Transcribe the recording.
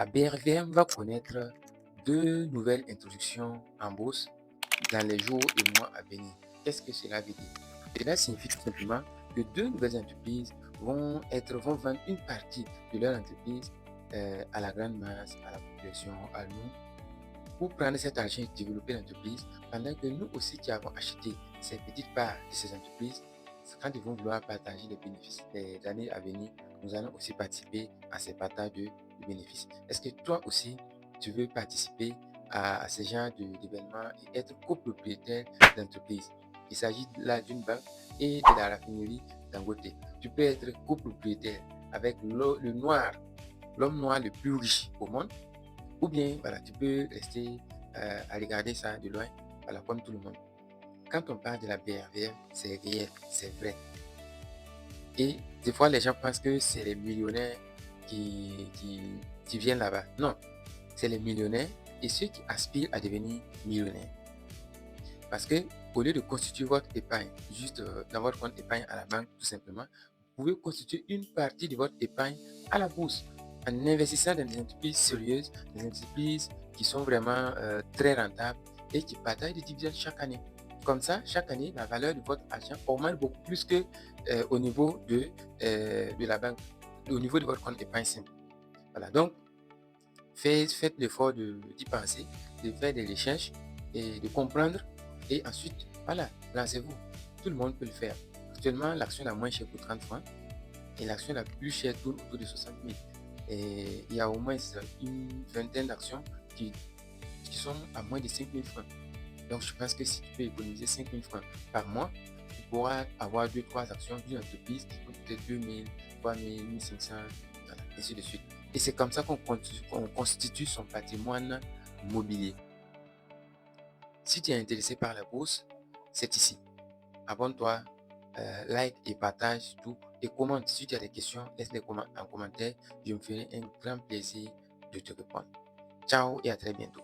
La BRVM va connaître deux nouvelles introductions en bourse dans les jours et mois à venir. Qu'est-ce que cela veut dire? Cela signifie tout simplement que deux nouvelles entreprises vont vendre une partie de leur entreprise à la grande masse, à la population, à nous, pour prendre cet argent et développer l'entreprise, pendant que nous aussi qui avons acheté ces petites parts de ces entreprises, quand ils vont vouloir partager les bénéfices des années à venir, nous allons aussi participer à ces partages de bénéfices. Est-ce que toi aussi, tu veux participer à ce genre d'événements et être copropriétaire d'entreprise? Il s'agit là d'une banque et de la raffinerie Dangote. Tu peux être copropriétaire avec l'homme noir le plus riche au monde, ou bien, voilà, tu peux rester à regarder ça de loin, voilà, comme tout le monde. Quand on parle de la BRVM, c'est réel, c'est vrai. Et des fois, les gens pensent que c'est les millionnaires qui viennent là-bas. Non, c'est les millionnaires et ceux qui aspirent à devenir millionnaires. Parce que au lieu de constituer votre épargne juste dans votre compte épargne à la banque, tout simplement, vous pouvez constituer une partie de votre épargne à la bourse en investissant dans des entreprises sérieuses, des entreprises qui sont vraiment très rentables et qui partagent des dividendes chaque année. Comme ça, chaque année, la valeur de votre argent augmente beaucoup plus que au niveau de la banque, au niveau de votre compte épargne simple. Voilà, donc faites l'effort d'y penser, de faire des recherches et de comprendre. Et ensuite, voilà, lancez-vous. Tout le monde peut le faire. Actuellement, l'action la moins chère coûte 30 francs et l'action la plus chère tourne autour de 60 000. Et il y a au moins une vingtaine d'actions qui sont à moins de 5 000 francs. Donc, je pense que si tu peux économiser 5 000 francs par mois, tu pourras avoir 2-3 actions d'une entreprise qui coûte peut-être 2 000, 3 000, 1 500, voilà, ainsi de suite. Et c'est comme ça qu'on constitue son patrimoine mobilier. Si tu es intéressé par la bourse, c'est ici. Abonne-toi, like et partage tout. Et commente. Si tu as des questions, laisse-les en commentaire. Je me ferai un grand plaisir de te répondre. Ciao et à très bientôt.